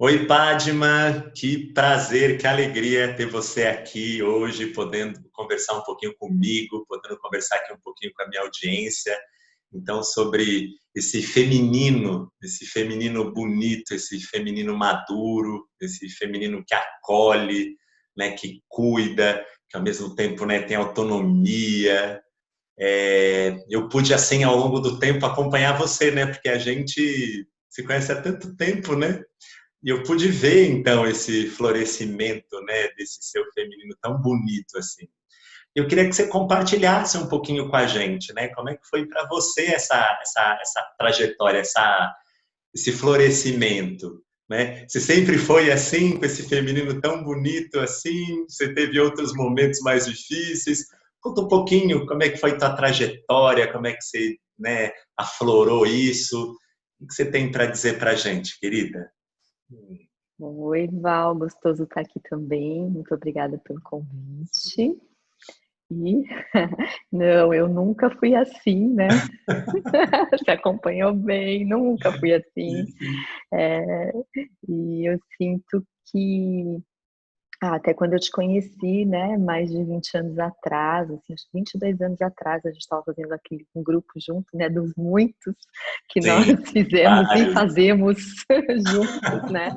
Oi, Padma, que prazer, que alegria ter você aqui hoje, podendo conversar um pouquinho comigo, podendo conversar aqui um pouquinho com a minha audiência. Então, sobre esse feminino bonito, esse feminino maduro, esse feminino que acolhe, né, que cuida, que ao mesmo tempo, né, tem autonomia. Eu pude, assim, ao longo do tempo, acompanhar você, né, porque a gente se conhece há tanto tempo, né? E eu pude ver, então, esse florescimento, né, desse seu feminino tão bonito, assim. Eu queria que você compartilhasse um pouquinho com a gente, né? Como é que foi para você essa trajetória, esse florescimento, né? Você sempre foi assim, com esse feminino tão bonito assim? Você teve outros momentos mais difíceis? Conta um pouquinho como é que foi tua trajetória, como é que você, né, aflorou isso? O que você tem para dizer para a gente, querida? Oi, Val, gostoso estar aqui também. Muito obrigada pelo convite. E não, eu nunca fui assim, né? Você acompanhou bem, nunca fui assim. É, e eu sinto que até quando eu te conheci, né, mais de 20 anos atrás, assim, acho que 22 anos atrás, a gente estava fazendo aquele um grupo junto, né, dos muitos que nós Sim, fizemos e vários. fazemos juntos, né?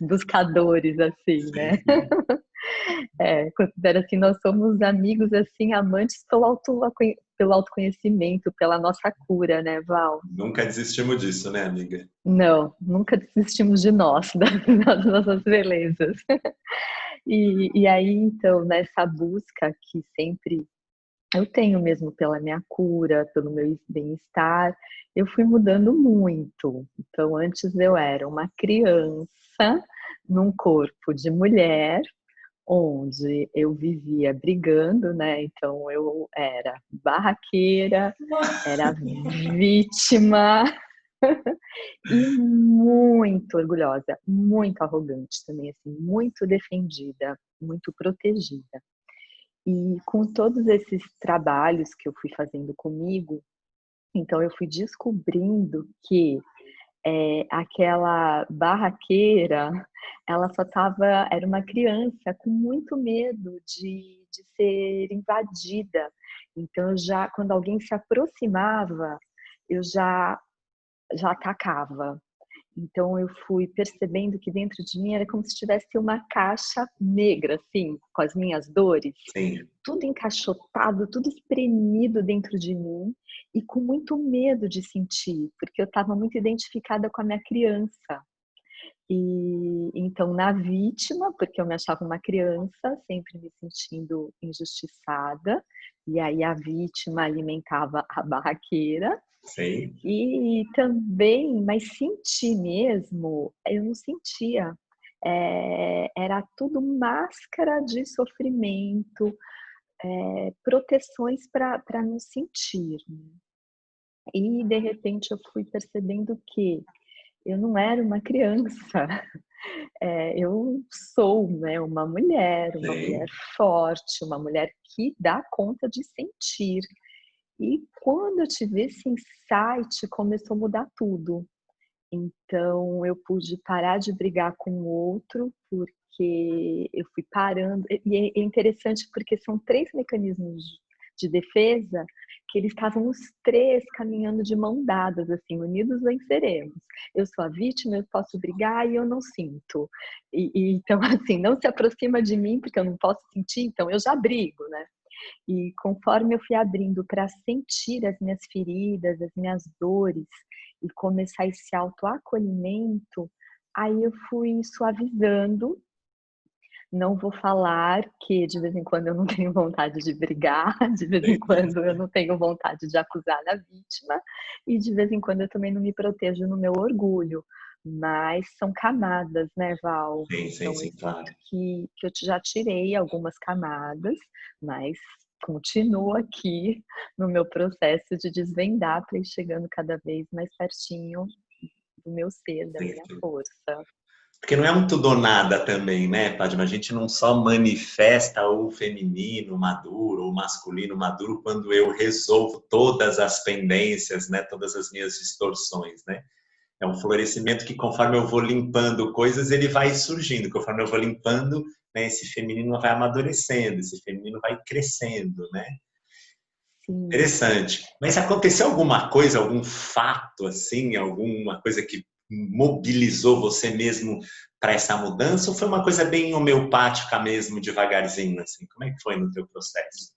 Buscadores, assim, né? Sim. Considero assim, nós somos amigos, assim, amantes pelo autoconhecimento, pela nossa cura, né, Val? Nunca desistimos disso, né, amiga? Não, nunca desistimos de nós, das nossas belezas. E aí, então, nessa busca que sempre eu tenho mesmo pela minha cura, pelo meu bem-estar, eu fui mudando muito. Então, antes eu era uma criança num corpo de mulher, onde eu vivia brigando, né? Então eu era barraqueira, era vítima e muito orgulhosa, muito arrogante também, assim, muito defendida, muito protegida. E com todos esses trabalhos que eu fui fazendo comigo, então eu fui descobrindo que aquela barraqueira, ela só estava, era uma criança com muito medo de ser invadida. Então, eu já, quando alguém se aproximava, eu já atacava. Então, eu fui percebendo que dentro de mim era como se tivesse uma caixa negra, assim, com as minhas dores, Sim, tudo encaixotado, tudo espremido dentro de mim e com muito medo de sentir, porque eu estava muito identificada com a minha criança. E então, na vítima, porque eu me achava uma criança, sempre me sentindo injustiçada, e aí a vítima alimentava a barraqueira, sim. e também, mas sentir mesmo, eu não sentia. Era tudo máscara de sofrimento, proteções para não sentir. E de repente eu fui percebendo que eu não era uma criança, eu sou, né, uma mulher Sim. forte, uma mulher que dá conta de sentir. E quando eu tive esse insight, começou a mudar tudo. Então eu pude parar de brigar com o outro, porque eu fui parando. E é interessante porque são 3 mecanismos de defesa que eles estavam os 3 caminhando de mão dadas, assim, unidos venceremos. Eu sou a vítima, eu posso brigar e eu não sinto. Então, assim, não se aproxima de mim porque eu não posso sentir, então eu já brigo, né? E conforme eu fui abrindo para sentir as minhas feridas, as minhas dores e começar esse autoacolhimento, aí eu fui suavizando. Não vou falar que de vez em quando eu não tenho vontade de brigar, de vez em quando eu não tenho vontade de acusar a vítima e de vez em quando eu também não me protejo no meu orgulho. Mas são camadas, né, Val? Sim, sim, Então eu sim, sinto claro. que eu já tirei algumas camadas, mas continuo aqui no meu processo de desvendar para ir chegando cada vez mais pertinho do meu ser, da Sim, minha sim. força. Porque não é um tudo ou nada também, né, Padma? A gente não só manifesta o feminino maduro, o masculino maduro, quando eu resolvo todas as pendências, né, todas as minhas distorções, né? É um florescimento que, conforme eu vou limpando coisas, ele vai surgindo. Conforme eu vou limpando, né, esse feminino vai amadurecendo, esse feminino vai crescendo, né? Sim. Interessante. Mas aconteceu alguma coisa, algum fato, assim, alguma coisa que mobilizou você mesmo para essa mudança? Ou foi uma coisa bem homeopática mesmo, devagarzinho, assim? Como é que foi no teu processo?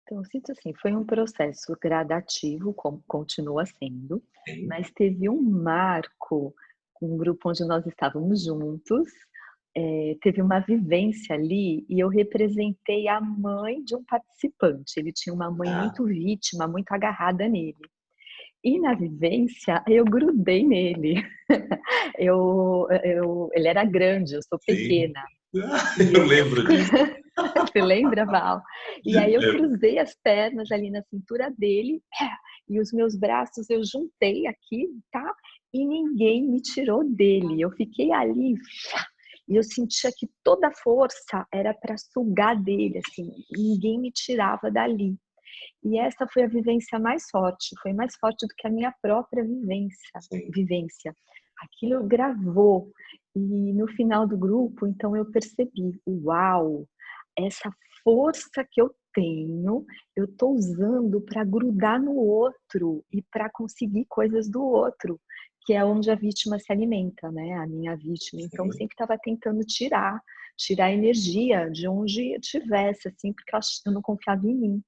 Então, eu sinto assim, foi um processo gradativo, como continua sendo, Sim. mas teve um marco, um grupo onde nós estávamos juntos, teve uma vivência ali e eu representei a mãe de um participante. Ele tinha uma mãe Ah, muito vítima, muito agarrada nele. E na vivência, eu grudei nele. Ele era grande, eu sou sim. pequena. E Eu eu lembro disso. Você lembra, Val? E aí eu Lembro. cruzei as pernas ali na cintura dele, e os meus braços eu juntei aqui, tá? E ninguém me tirou dele. Eu fiquei ali, e eu sentia que toda a força era para sugar dele, assim, ninguém me tirava dali. E essa foi a vivência mais forte, foi mais forte do que a minha própria Sim, vivência. Aquilo gravou. E no final do grupo, então eu percebi, uau, essa força que eu tô usando para grudar no outro e para conseguir coisas do outro, que é onde a vítima se alimenta, né? A minha vítima. Então eu sim. sempre estava tentando tirar energia de onde eu tivesse, assim, porque eu não confiava em mim.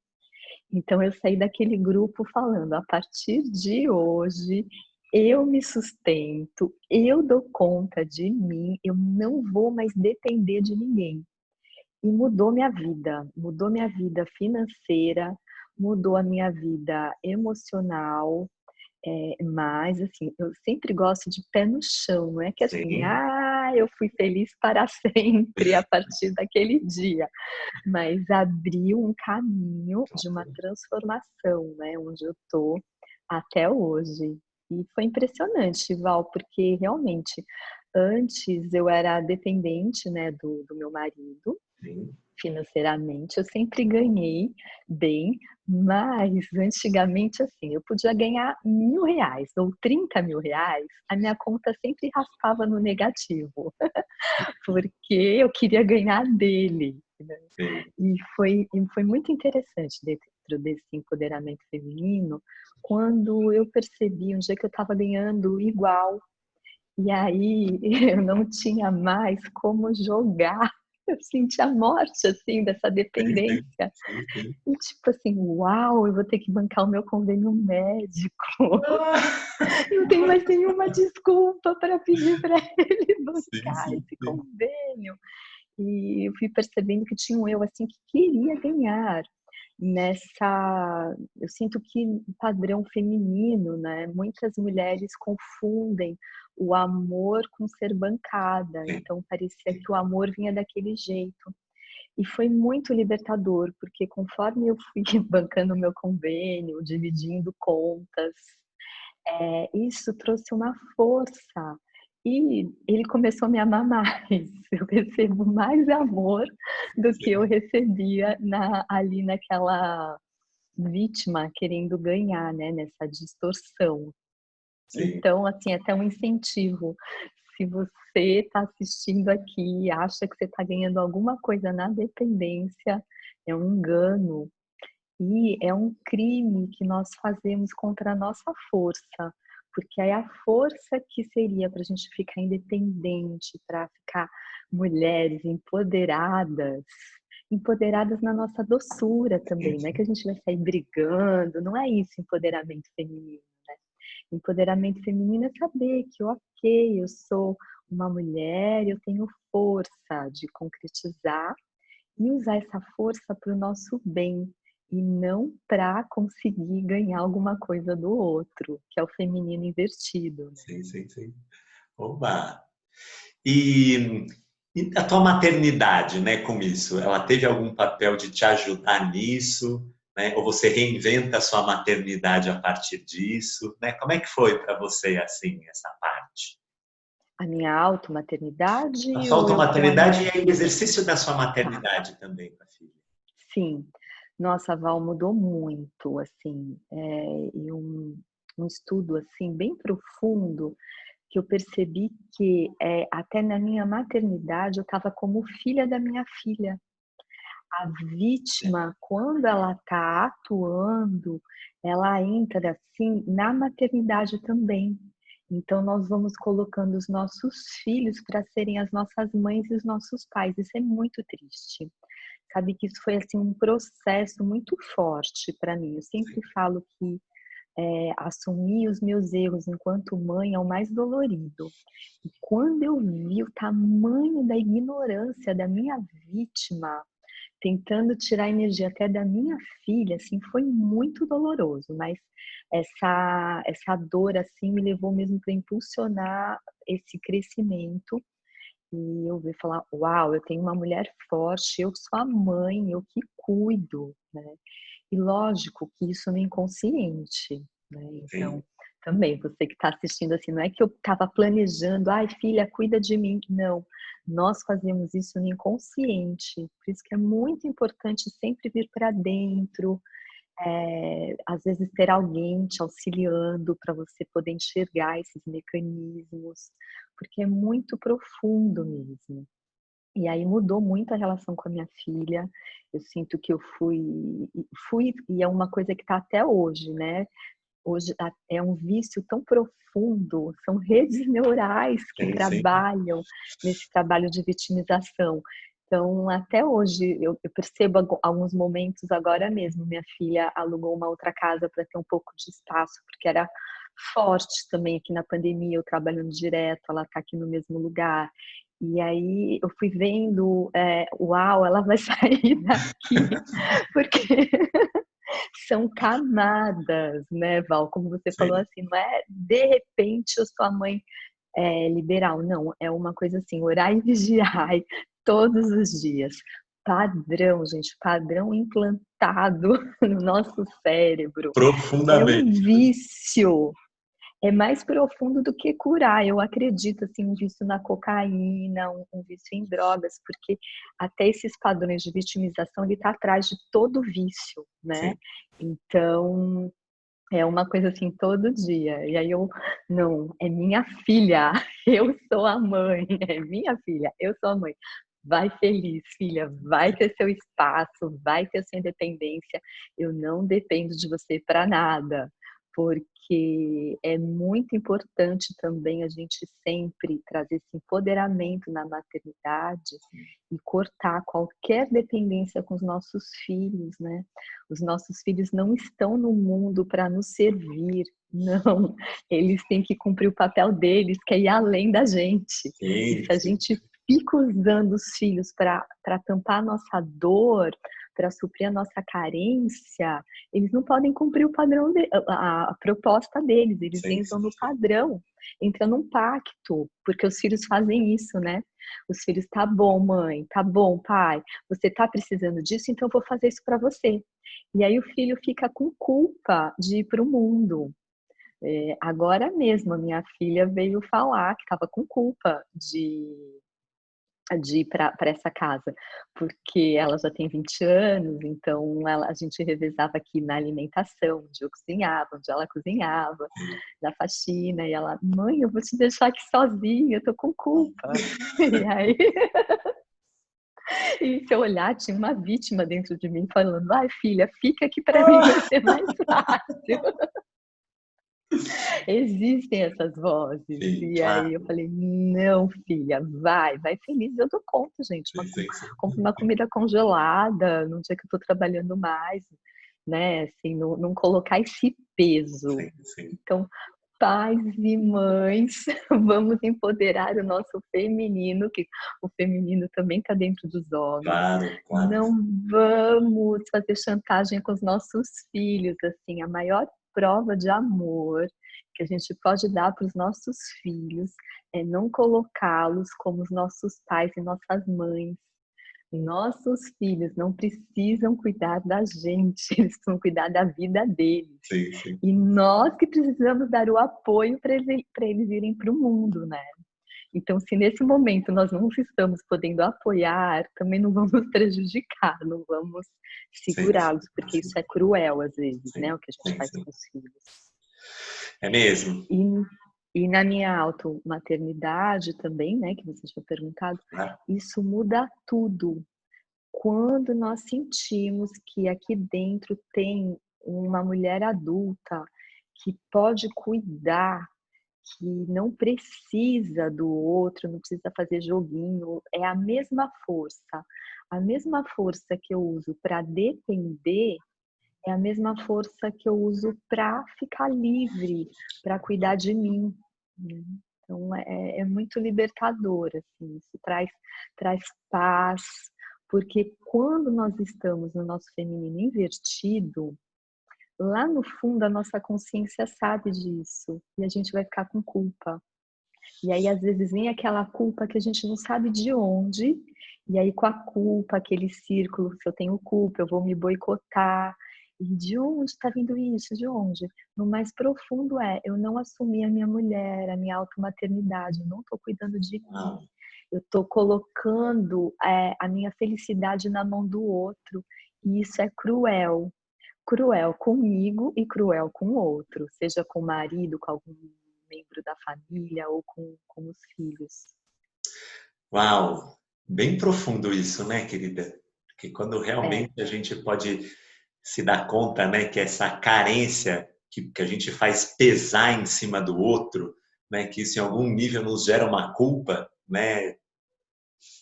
Então eu saí daquele grupo falando: "A partir de hoje, eu me sustento, eu dou conta de mim, eu não vou mais depender de ninguém". E mudou minha vida financeira, mudou a minha vida emocional, mas assim, eu sempre gosto de pé no chão, não é que assim: Sim. "Ah, eu fui feliz para sempre a partir daquele dia". Mas abriu um caminho de uma transformação, né, onde eu tô até hoje. E foi impressionante, Val, porque realmente antes eu era dependente, né, do meu marido, Sim. financeiramente, eu sempre ganhei bem, mas antigamente, assim, eu podia ganhar R$ 1.000 ou R$ 30.000, a minha conta sempre raspava no negativo, porque eu queria ganhar dele, né. Sim. E foi muito interessante dentro desse empoderamento feminino, quando eu percebi um dia que eu estava ganhando igual, e aí eu não tinha mais como jogar. Eu senti a morte, assim, dessa Sim, sim. dependência. Sim, sim. E tipo assim: "Uau, eu vou ter que bancar o meu convênio médico". Ah! Não tenho mais nenhuma desculpa para pedir para ele Sim, bancar sim, esse sim. convênio. E eu fui percebendo que tinha um eu, assim, que queria ganhar eu sinto que o padrão feminino, né, muitas mulheres confundem o amor com ser bancada, Sim, então parecia sim. que o amor vinha daquele jeito. E foi muito libertador, porque conforme eu fui bancando o meu convênio, dividindo contas, isso trouxe uma força, e ele começou a me amar mais. Eu recebo mais amor do que eu Sim, recebia ali naquela vítima querendo ganhar, né, nessa distorção. sim. Então, assim, é até um incentivo. Se você está assistindo aqui e acha que você está ganhando alguma coisa na dependência, é um engano. E é um crime que nós fazemos contra a nossa força, porque aí a força que seria para a gente ficar independente, para ficar mulheres empoderadas, empoderadas na nossa doçura Sim, também, não é que sim. a gente vai sair brigando, não é isso empoderamento feminino, né. Empoderamento feminino é saber que, ok, eu sou uma mulher, eu tenho força de concretizar e usar essa força para o nosso bem, e não para conseguir ganhar alguma coisa do outro, que é o feminino invertido, né. Sim, sim, sim. Oba! E e a tua maternidade, né, com isso, ela teve algum papel de te ajudar nisso, né, ou você reinventa a sua maternidade a partir disso, né? Como é que foi para você, assim, essa parte? A minha automaternidade A sua ou eu com a automaternidade minha e aí o filha? exercício da sua Tá, maternidade também com a filha. sim. Nossa, a Val mudou muito, assim, e um estudo, assim, bem profundo que eu percebi que até na minha maternidade eu estava como filha da minha filha. A vítima, quando ela está atuando, ela entra assim na maternidade também. Então nós vamos colocando os nossos filhos para serem as nossas mães e os nossos pais. Isso é muito triste. Sabe que isso foi assim um processo muito forte para mim. Eu sempre falo que assumir os meus erros enquanto mãe é o mais dolorido. E quando eu vi o tamanho da ignorância da minha vítima, tentando tirar energia até da minha filha, assim, foi muito doloroso, mas essa dor, assim, me levou mesmo para impulsionar esse crescimento e eu vi falar: "Uau, eu tenho uma mulher forte, eu sou a mãe, eu que cuido", né. E lógico que isso no inconsciente, né, Sim, então, também você que está assistindo, assim, não é que eu estava planejando: "Ai filha, cuida de mim", não, nós fazemos isso no inconsciente, por isso que é muito importante sempre vir para dentro, às vezes ter alguém te auxiliando para você poder enxergar esses mecanismos, porque é muito profundo mesmo. E aí mudou muito a relação com a minha filha. Eu sinto que eu fui e é uma coisa que está até hoje, né. Hoje é um vício tão profundo, são redes neurais que sim, sim. trabalham nesse trabalho de vitimização. Então, até hoje eu percebo alguns momentos agora mesmo, minha filha alugou uma outra casa para ter um pouco de espaço, porque era forte também aqui na pandemia, eu trabalhando direto, ela está aqui no mesmo lugar. E aí eu fui vendo, uau, ela vai sair daqui, porque são camadas, né, Val, como você falou, Sim, assim, não é de repente eu sou a mãe, liberal, não, é uma coisa assim, orai e vigiai todos os dias. Padrão, gente, padrão implantado no nosso cérebro. É um profundamente. vício. É mais profundo do que curar, eu acredito, assim, um vício na cocaína, um vício em drogas, porque até esses padrões de vitimização, ele tá atrás de todo vício, né. Sim, Então, é uma coisa assim todo dia, e aí eu: "Não, é minha filha, eu sou a mãe, é minha filha, eu sou a mãe. Vai feliz filha, vai ter seu espaço, vai ter sua independência, eu não dependo de você para nada". Porque é muito importante também a gente sempre trazer esse empoderamento na maternidade e cortar qualquer dependência com os nossos filhos, né. Os nossos filhos não estão no mundo para nos servir, não, eles têm que cumprir o papel deles, que é ir além da gente. E sim, se a sim. gente fica usando os filhos para tampar a nossa dor, para suprir a nossa carência, eles não podem cumprir o padrão a proposta deles, eles Sim, entram sim, no sim. padrão, entram num pacto, porque os filhos fazem isso, né. Os filhos: "Tá bom mãe, tá bom pai, você tá precisando disso, então eu vou fazer isso para você". E aí o filho fica com culpa de ir para o mundo. Agora mesmo a minha filha veio falar que estava com culpa de ir para essa casa, porque ela já tem 20 anos, então a gente revezava aqui na alimentação, onde eu cozinhava, onde ela cozinhava, na faxina, e ela: "Mãe, eu vou te deixar aqui sozinha, eu tô com culpa". E aí e se eu olhar, tinha uma vítima dentro de mim falando: "Ai filha, fica que para mim vai ser mais fácil". Existem essas vozes. Sim, E aí eu claro. falei: "Não filha, vai feliz, eu dou conta gente, Sim, sim, sim. compro uma comida congelada no dia que eu tô trabalhando mais", né, assim, não colocar esse peso. Sim, sim. Então, pais e mães, vamos empoderar o nosso feminino, que o feminino também está dentro dos homens. Claro, claro. Não vamos fazer chantagem com os nossos filhos, assim, a maior prova de amor que a gente pode dar para os nossos filhos é não colocá-los como os nossos pais e nossas mães. Nossos filhos não precisam cuidar da gente, eles precisam cuidar da vida deles. Sim, sim. E nós que precisamos dar o apoio para eles irem para o mundo, né. Então, se nesse momento nós não estamos podendo apoiar, também não vamos prejudicar, não vamos Sim, sim, segurá-los, porque isso sim, é cruel às vezes, né, sim, o que a gente sim, faz sim. com os filhos. É mesmo. E na minha automaternidade também, né, que você tinha perguntado, Né? isso muda tudo. Quando nós sentimos que aqui dentro tem uma mulher adulta que pode cuidar, que não precisa do outro, não precisa fazer joguinho, é a mesma força. A mesma força que eu uso para depender é a mesma força que eu uso para ficar livre, para cuidar de mim, né. Então é muito libertador, assim, isso traz paz, porque quando nós estamos no nosso feminino invertido, lá no fundo a nossa consciência sabe disso, e a gente vai ficar com culpa. E aí às vezes vem aquela culpa que a gente não sabe de onde, e aí com a culpa, aquele círculo, se eu tenho culpa, eu vou me boicotar. E de onde está vindo isso? De onde? No mais profundo eu não assumi a minha mulher, a minha automaternidade, eu não estou cuidando de mim. Não. Eu estou colocando a minha felicidade na mão do outro, e isso é cruel. Cruel comigo e cruel com o outro, seja com o marido, com algum membro da família ou com os filhos. Uau! Bem profundo isso, né, querida? Porque quando É, realmente a gente pode se dar conta, né, que essa carência que a gente faz pesar em cima do outro, né, que isso em algum nível nos gera uma culpa, né?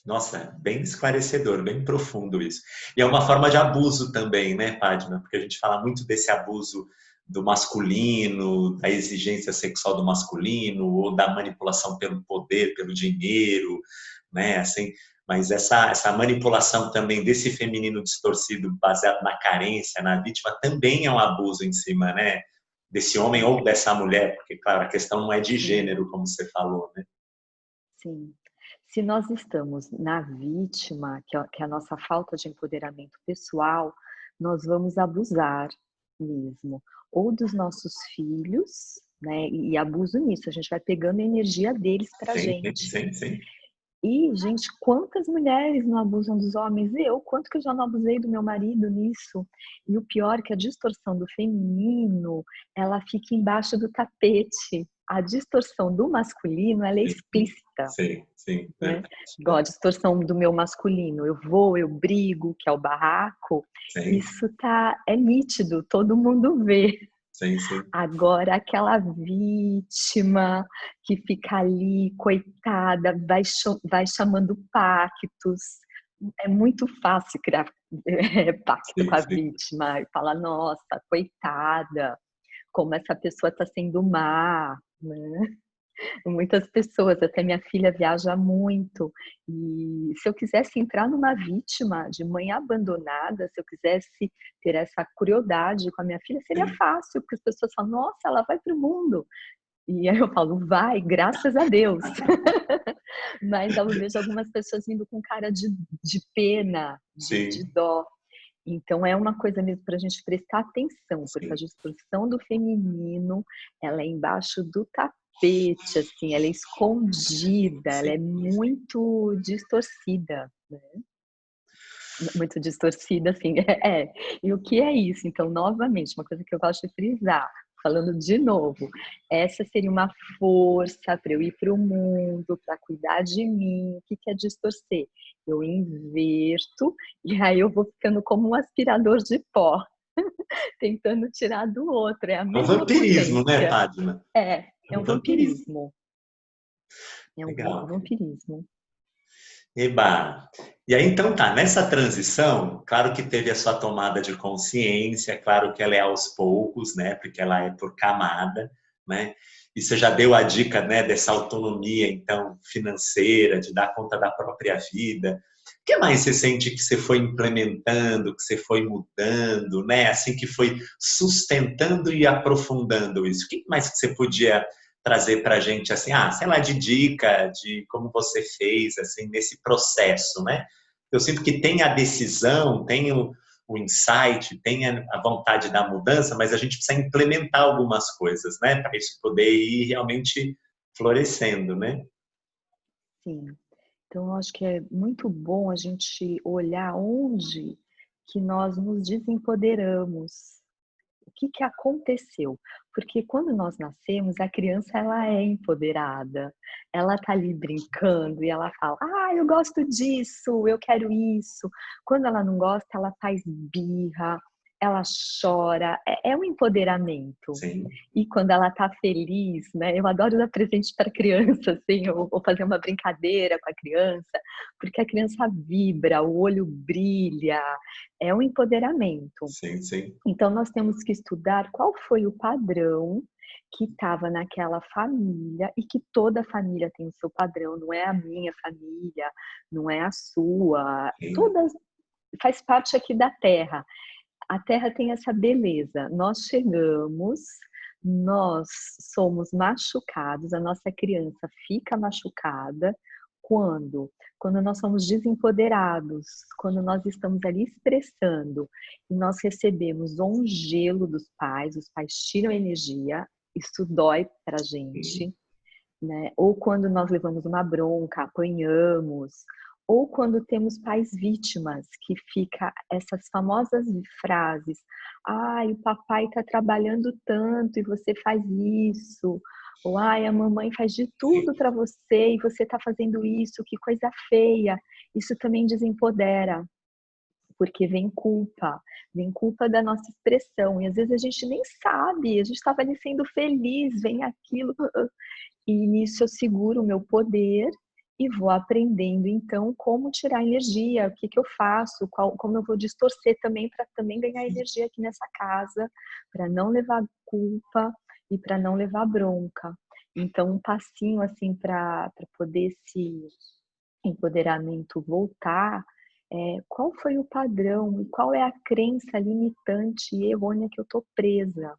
Nossa, bem esclarecedor, bem profundo isso. E é uma forma de abuso também, né, Padma? Porque a gente fala muito desse abuso do masculino, da exigência sexual do masculino, ou da manipulação pelo poder, pelo dinheiro, né? Assim, mas essa manipulação também desse feminino distorcido, baseado na carência, na vítima, também é um abuso em cima, né? Desse homem ou dessa mulher, porque, claro, a questão não é de sim, gênero, como você falou, né? sim. Se nós estamos na vítima, que é a nossa falta de empoderamento pessoal, nós vamos abusar mesmo, ou dos nossos filhos, né, e abuso nisso, a gente vai pegando a energia deles pra Sim, gente. sim, sim. E, gente, quantas mulheres não abusam dos homens? Eu, quanto que eu já não abusei do meu marido nisso? E o pior é que a distorção do feminino, ela fica embaixo do tapete. A distorção do masculino, ela é Sim, explícita, sim, sim, né? verdade, Igual a verdade. distorção do meu masculino. Eu brigo, que é o barraco. Sim, Isso é nítido, todo mundo vê. sim, sim, Agora aquela vítima que fica ali, coitada, vai chamando pactos. É muito fácil criar pacto sim, com a sim. vítima e falar: "Nossa, coitada, como essa pessoa está sendo má", né. Muitas pessoas, até minha filha viaja muito, e se eu quisesse entrar numa vítima de mãe abandonada, se eu quisesse ter essa crueldade com a minha filha, seria Sim. fácil, porque as pessoas falam: "Nossa, ela vai para o mundo". E aí eu falo: "Vai, graças a Deus". Mas eu vejo algumas pessoas vindo com cara de pena, de Sim, dó. Então é uma coisa mesmo para a gente prestar atenção, porque a sim, distorção do feminino, ela é embaixo do tapete, assim, ela é escondida, ela sim, é sim. muito distorcida, né, muito distorcida, assim, é. E o que é isso? Então, novamente, uma coisa que eu gosto de frisar, falando de novo, essa seria uma força para eu ir para o mundo, para cuidar de mim. O que que é distorcer? Eu inverto, e aí eu vou ficando como um aspirador de pó, tentando tirar do outro, é a É um mesma vampirismo, né, potência. Padma? É É um um vampirismo. vampirismo, é um Legal. vampirismo. Eba! E aí, então tá, nessa transição, claro que teve a sua tomada de consciência, claro que ela é aos poucos, né, porque ela é por camada, né, e você já deu a dica, né, dessa autonomia, então, financeira, de dar conta da própria vida. O que mais você sente que você foi implementando, que você foi mudando, né, assim que foi sustentando e aprofundando isso? O que mais que você podia trazer para a gente, assim, sei lá, de dica, de como você fez, assim, nesse processo, né? Eu sinto que tem a decisão, tem o insight, tem a vontade da mudança, mas a gente precisa implementar algumas coisas, né? Para isso poder ir realmente florescendo, né? Sim. Então eu acho que é muito bom a gente olhar onde que nós nos desempoderamos. O que que aconteceu? Porque quando nós nascemos, a criança ela é empoderada, ela tá ali brincando e ela fala: "Ah, eu gosto disso, eu quero isso". Quando ela não gosta, ela faz birra, ela chora, é um empoderamento. Sim, E quando ela tá feliz, né, eu adoro dar presente para criança, assim, ou fazer uma brincadeira com a criança, porque a criança vibra, o olho brilha, é um empoderamento. sim, sim. Então nós temos que estudar qual foi o padrão que estava naquela família e que toda família tem o seu padrão, não é a minha família, não é a sua, Sim, todas faz parte aqui da Terra. A Terra tem essa beleza. Nós chegamos, nós somos machucados, a nossa criança fica machucada quando? Quando nós somos desempoderados, quando nós estamos ali expressando e nós recebemos ou um gelo dos pais, os pais tiram energia, isso dói pra sim, gente, né? Ou quando nós levamos uma bronca, apanhamos, ou quando temos pais vítimas, que fica essas famosas frases: "Ai, o papai está trabalhando tanto e você faz isso", ou "Ai, a mamãe faz de sim, tudo para você e você está fazendo isso, que coisa feia". Isso também desempodera, porque vem culpa da nossa expressão e às vezes a gente nem sabe, a gente estava ali sendo feliz, vem aquilo. E nisso eu seguro o meu poder e vou aprendendo então como tirar energia, o que que eu faço, como eu vou distorcer também para também ganhar energia aqui nessa casa, para não levar culpa e para não levar bronca. Então um passinho assim para poder esse empoderamento voltar, qual foi o padrão e qual é a crença limitante e errônea que eu estou presa?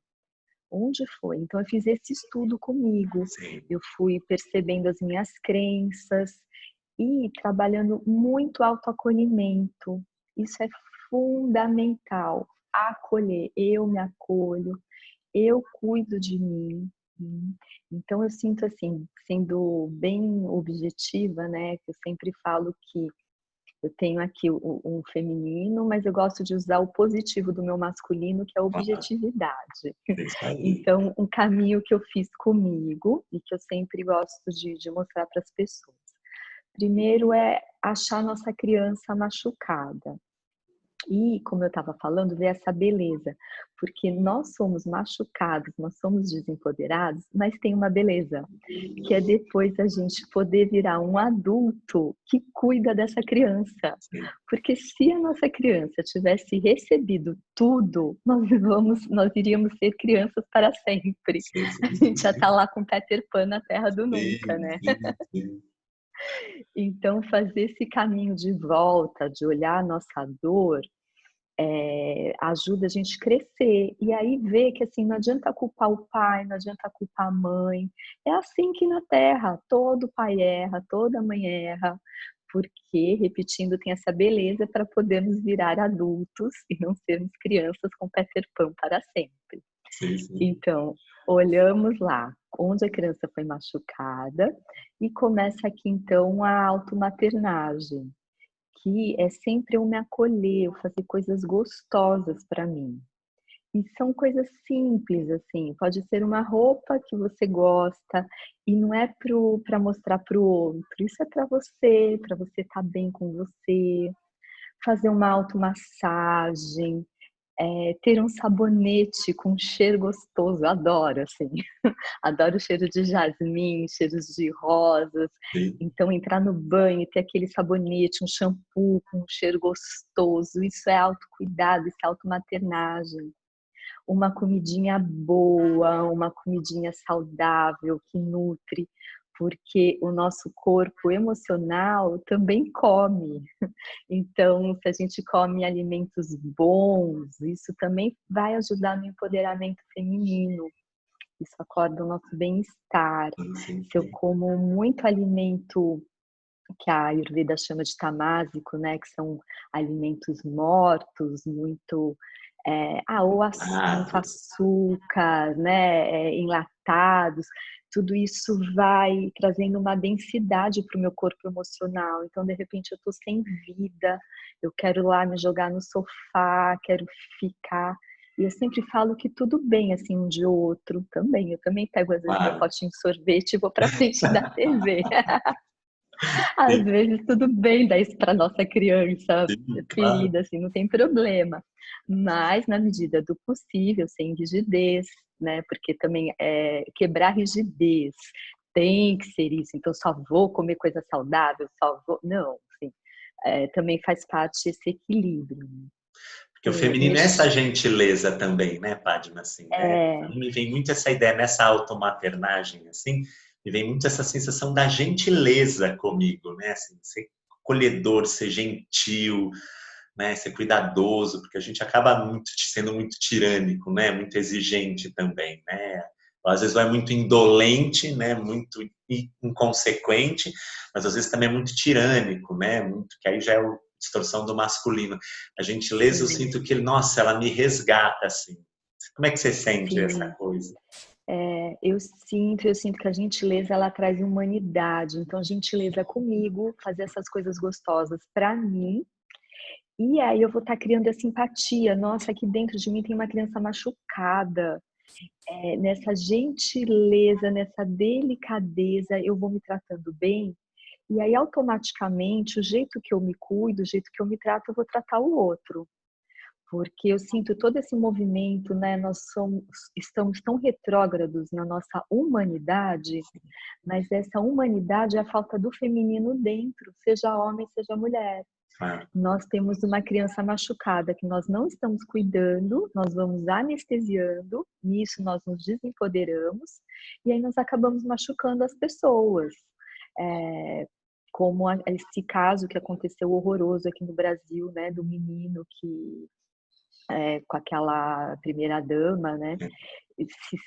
Onde foi? Então eu fiz esse estudo comigo, sim. eu fui percebendo as minhas crenças e trabalhando muito autoacolhimento. Isso é fundamental, acolher. Eu me acolho, eu cuido de mim. Então eu sinto assim, sendo bem objetiva, né, que eu sempre falo que eu tenho aqui um feminino, mas eu gosto de usar o positivo do meu masculino, que é a Ah, objetividade. é isso aí. Então, um caminho que eu fiz comigo e que eu sempre gosto de mostrar para as pessoas. Primeiro é achar nossa criança machucada. E, como eu estava falando, ver essa beleza, porque nós somos machucados, nós somos desempoderados, mas tem uma beleza, que é depois a gente poder virar um adulto que cuida dessa criança. Sim, Porque se a nossa criança tivesse recebido tudo, nós iríamos ser crianças para sempre. sim, A sim, gente sim, já está sim. lá com Peter Pan na Terra do Nunca, Sim, né? sim, sim. Então, fazer esse caminho de volta, de olhar a nossa dor, ajuda a gente crescer. E aí ver que assim, não adianta culpar o pai, não adianta culpar a mãe. É assim que na Terra, todo pai erra, toda mãe erra, porque, repetindo, tem essa beleza para podermos virar adultos e não sermos crianças com Peter Pan para sempre. Sim, sim. Então, olhamos lá onde a criança foi machucada e começa aqui então a automaternagem, que é sempre eu me acolher, eu fazer coisas gostosas para mim. E são coisas simples, assim, pode ser uma roupa que você gosta e não é para mostrar para o outro, isso é para você estar bem com você, fazer uma automassagem, ter um sabonete com cheiro gostoso, eu adoro, assim. Adoro o cheiro de jasmim, cheiros de rosas. Sim, Então, entrar no banho e ter aquele sabonete, um shampoo com um cheiro gostoso, isso é autocuidado, isso é automaternagem. Uma comidinha boa, uma comidinha saudável, que nutre, porque o nosso corpo emocional também come. Então, se a gente come alimentos bons, isso também vai ajudar no empoderamento feminino. Isso acorda o nosso bem-estar. sim, sim, Se eu sim. como muito alimento que a Ayurveda chama de tamásico, né, que são alimentos mortos, muito, ou muito Dados. açúcar, né, enlatados, tudo isso vai trazendo uma densidade para o meu corpo emocional. Então, de repente, eu estou sem vida, eu quero lá me jogar no sofá, quero ficar. E eu sempre falo que tudo bem, assim, um de outro também. Eu também pego, às vezes, meu Claro, potinho de sorvete e vou pra frente da TV. Às sim, vezes tudo bem dar isso para nossa criança sim, claro. ferida, assim, não tem problema. Mas na medida do possível, sem rigidez, né? Porque também quebrar rigidez tem que ser isso. Então só vou comer coisa saudável, só vou. Não, assim, também faz parte esse equilíbrio. Né? Porque o feminino é essa gentileza também, né, Padma, assim, né? A É, mim me vem muito essa ideia, nessa automaternagem, assim, me vem muito essa sensação da gentileza comigo, né? Assim, ser acolhedor, ser gentil, né? Ser cuidadoso, porque a gente acaba sendo muito tirânico, né? Muito exigente também, né? Às vezes vai muito indolente, né? Muito inconsequente, mas às vezes também é muito tirânico, né? Muito, que aí já é a distorção do masculino. A gentileza, eu sim, sinto que, nossa, ela me resgata, assim. Como é que você sente essa sim. coisa? Eu sinto que a gentileza ela traz humanidade. Então, gentileza comigo, fazer essas coisas gostosas para mim. E aí eu vou estar criando essa empatia. Nossa, aqui dentro de mim tem uma criança machucada. Nessa gentileza, nessa delicadeza, eu vou me tratando bem. E aí, automaticamente, o jeito que eu me cuido, o jeito que eu me trato, eu vou tratar o outro. Porque eu sinto todo esse movimento, né? Estamos tão retrógrados na nossa humanidade, mas essa humanidade é a falta do feminino dentro, seja homem, seja mulher. Ah, Nós temos uma criança machucada que nós não estamos cuidando, nós vamos anestesiando, nisso nós nos desempoderamos, e aí nós acabamos machucando as pessoas. É, como esse caso que aconteceu horroroso aqui no Brasil, né, do menino que com aquela primeira dama, né?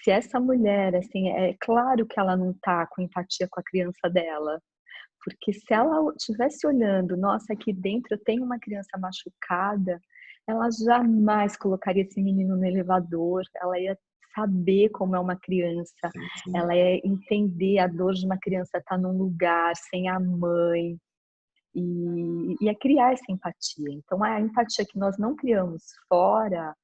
Se essa mulher, assim, é claro que ela não tá com empatia com a criança dela, porque se ela estivesse olhando, nossa, aqui dentro eu tenho uma criança machucada, ela jamais colocaria esse menino no elevador, ela ia saber como é uma criança, sim, sim. ela ia entender a dor de uma criança estar num lugar sem a mãe, e a criar essa empatia. Então, a empatia que nós não criamos fora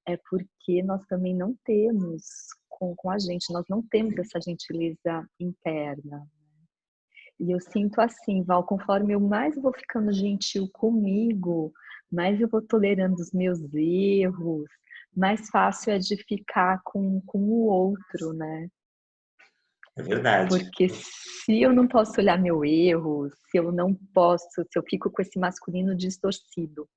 é porque nós também não temos com a gente, nós não temos essa gentileza interna. E eu sinto assim, Val, conforme eu mais vou ficando gentil comigo, mais eu vou tolerando os meus erros, mais fácil é de ficar com o outro, né? É verdade. Porque se eu não posso olhar meu erro, se eu não posso, se eu fico com esse masculino distorcido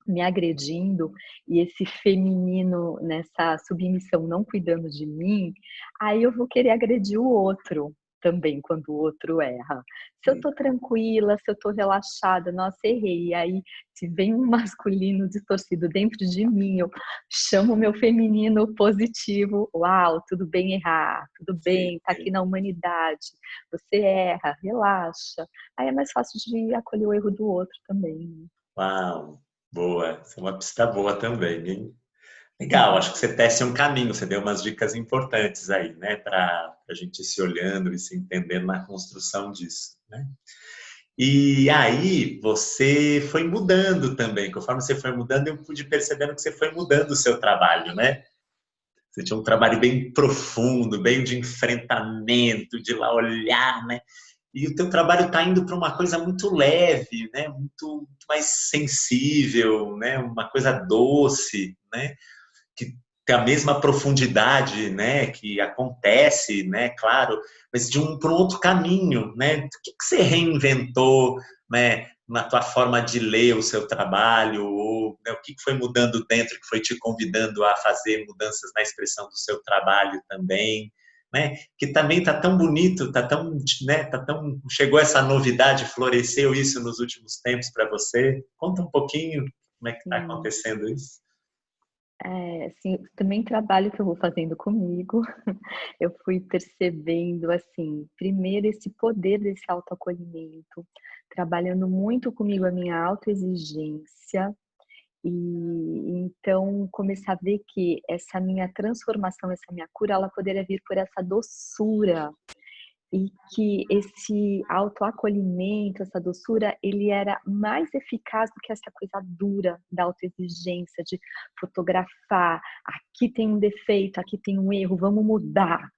me agredindo e esse feminino nessa submissão não cuidando de mim, aí eu vou querer agredir o outro também quando o outro erra. Se eu tô tranquila, se eu tô relaxada, nossa, errei. E aí, se vem um masculino distorcido dentro de mim, eu chamo o meu feminino positivo. Uau, tudo bem errar, tudo Sim, bem, tá aqui sim. na humanidade. Você erra, relaxa. Aí é mais fácil de acolher o erro do outro também. Né? Uau, boa. Essa é uma pista boa também, hein? Legal, acho que você tece um caminho, você deu umas dicas importantes aí, né, para a gente ir se olhando e se entendendo na construção disso, né? E aí você foi mudando também, conforme você foi mudando, eu pude percebendo que você foi mudando o seu trabalho, né? Você tinha um trabalho bem profundo, bem de enfrentamento, de lá olhar, né? E o teu trabalho está indo para uma coisa muito leve, né? Muito mais sensível, né? Uma coisa doce, né? Que tem a mesma profundidade, né, que acontece, né, claro, mas de um para um outro caminho, né? O que você reinventou, né, na tua forma de ler o seu trabalho, ou né, o que foi mudando dentro que foi te convidando a fazer mudanças na expressão do seu trabalho também, né? Que também tá tão bonito, tá tão, né, tá tão chegou essa novidade, floresceu isso nos últimos tempos para você? Conta um pouquinho como é que está Sim. acontecendo isso? Assim, também trabalho que eu vou fazendo comigo, eu fui percebendo, assim, primeiro esse poder desse autoacolhimento, trabalhando muito comigo a minha autoexigência, e então começar a ver que essa minha transformação, essa minha cura, ela poderia vir por essa doçura, e que esse autoacolhimento, essa doçura, ele era mais eficaz do que essa coisa dura da autoexigência, de fotografar, aqui tem um defeito, aqui tem um erro, vamos mudar,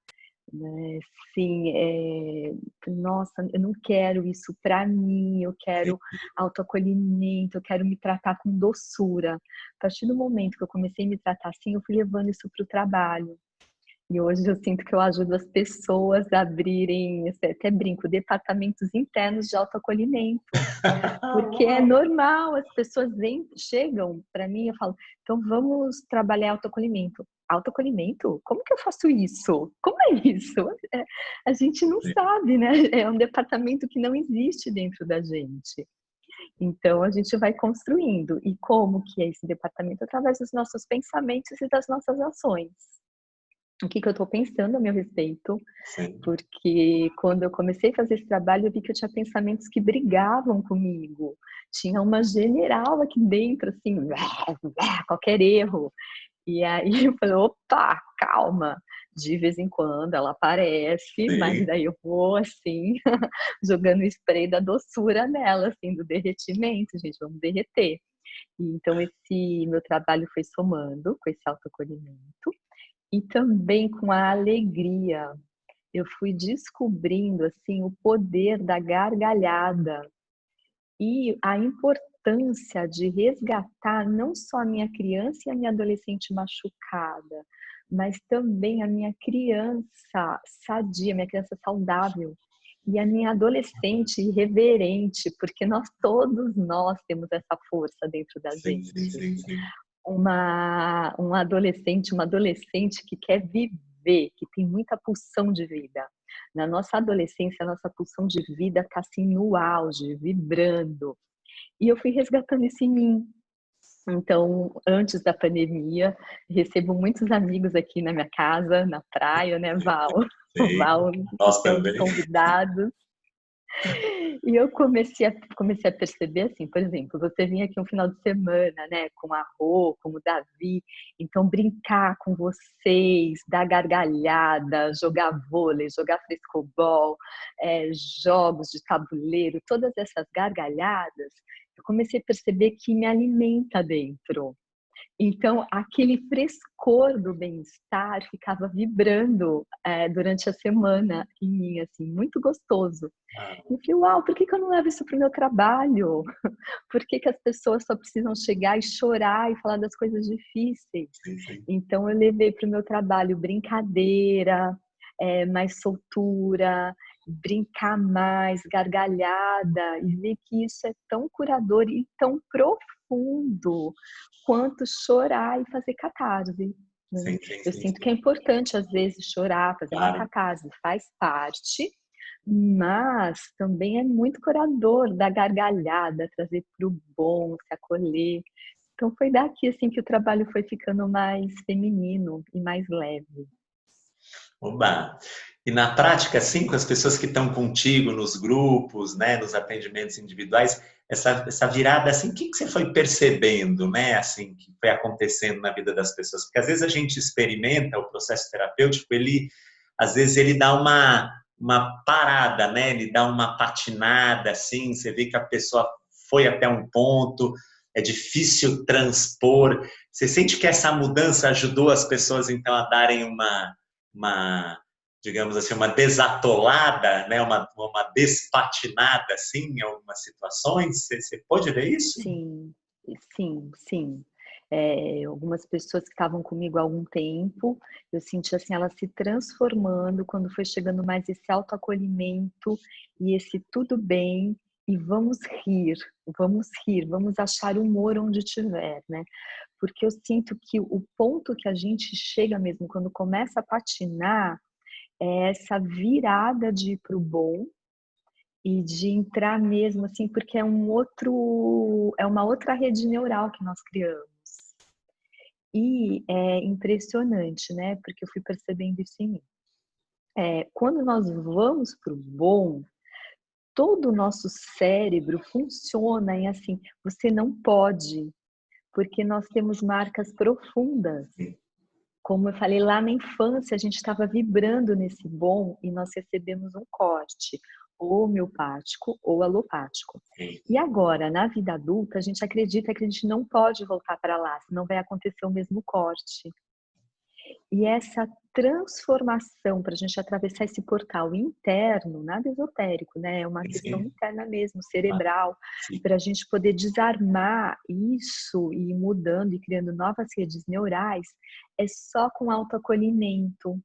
né? Sim, nossa, eu não quero isso para mim, eu quero autoacolhimento, eu quero me tratar com doçura. A partir do momento que eu comecei a me tratar assim, eu fui levando isso para o trabalho. E hoje eu sinto que eu ajudo as pessoas a abrirem, até brinco, departamentos internos de autoacolhimento. Porque é normal, as pessoas chegam para mim e falam, então vamos trabalhar autoacolhimento. Autoacolhimento? Como que eu faço isso? Como é isso? A gente não sabe, né? É um departamento que não existe dentro da gente. Então a gente vai construindo. E como que é esse departamento? Através dos nossos pensamentos e das nossas ações. O que eu estou pensando a meu respeito, porque quando eu comecei a fazer esse trabalho, eu vi que eu tinha pensamentos que brigavam comigo. Tinha uma general aqui dentro, assim, qualquer erro. E aí eu falei, opa, calma. De vez em quando ela aparece, mas daí eu vou, assim, jogando o spray da doçura nela, assim, do derretimento, gente, vamos derreter. E então esse meu trabalho foi somando com esse autoacolhimento. E também com a alegria. Eu fui descobrindo, assim, o poder da gargalhada e a importância de resgatar não só a minha criança e a minha adolescente machucada, mas também a minha criança sadia, minha criança saudável e a minha adolescente irreverente, porque todos nós temos essa força dentro da gente. Um adolescente, uma adolescente que quer viver, que tem muita pulsão de vida. Na nossa adolescência, a nossa pulsão de vida está assim no auge, vibrando. E eu fui resgatando isso em mim. Então, antes da pandemia, recebo muitos amigos aqui na minha casa, na praia, né, Val? Val, nós que é um dos também. convidados. E eu comecei a perceber assim, por exemplo, você vinha aqui um final de semana, né, com a Rô, com o Davi, então brincar com vocês, dar gargalhada, jogar vôlei, jogar frescobol, jogos de tabuleiro, todas essas gargalhadas, eu comecei a perceber que me alimenta dentro. Então, aquele frescor do bem-estar ficava vibrando durante a semana em mim, assim, muito gostoso. E eu falei, uau, por que eu não levo isso para o meu trabalho? Por que as pessoas só precisam chegar e chorar e falar das coisas difíceis? Então, eu levei para o meu trabalho brincadeira, mais soltura, brincar mais, gargalhada, e ver que isso é tão curador e tão profundo quanto chorar e fazer catarse. Né? Eu sinto que é importante, às vezes, chorar, fazer uma catarse, faz parte, mas também é muito curador da gargalhada, trazer para o bom, se acolher. Então foi daqui assim que o trabalho foi ficando mais feminino e mais leve. Oba! E na prática, assim, com as pessoas que estão contigo nos grupos, né, nos atendimentos individuais, essa virada, assim, o que você foi percebendo, né, assim, que foi acontecendo na vida das pessoas? Porque às vezes a gente experimenta o processo terapêutico, às vezes ele dá uma parada, né, ele dá uma patinada, assim, você vê que a pessoa foi até um ponto, é difícil transpor. Você sente que essa mudança ajudou as pessoas, então, a darem digamos assim, uma desatolada, né? uma despatinada, assim, em algumas situações? Você pode ver isso? Sim, sim. Algumas pessoas que estavam comigo há algum tempo, eu senti assim, elas se transformando quando foi chegando mais esse autoacolhimento e esse tudo bem, e vamos rir, vamos achar humor onde tiver, né? Porque eu sinto que o ponto que a gente chega mesmo quando começa a patinar é essa virada de ir para o bom e de entrar mesmo assim, porque é uma outra rede neural que nós criamos. E é impressionante, né? Porque eu fui percebendo isso em mim. Quando nós vamos para o bom, todo o nosso cérebro funciona em assim, você não pode, porque nós temos marcas profundas como eu falei, lá na infância a gente estava vibrando nesse bom e nós recebemos um corte, ou homeopático ou alopático. Sim. E agora, na vida adulta, a gente acredita que a gente não pode voltar para lá, senão vai acontecer o mesmo corte. E essa transformação para a gente atravessar esse portal interno, nada esotérico, né? É uma questão Sim. interna mesmo, cerebral, Sim. para a gente poder desarmar isso e ir mudando e criando novas redes neurais, é só com autoacolhimento.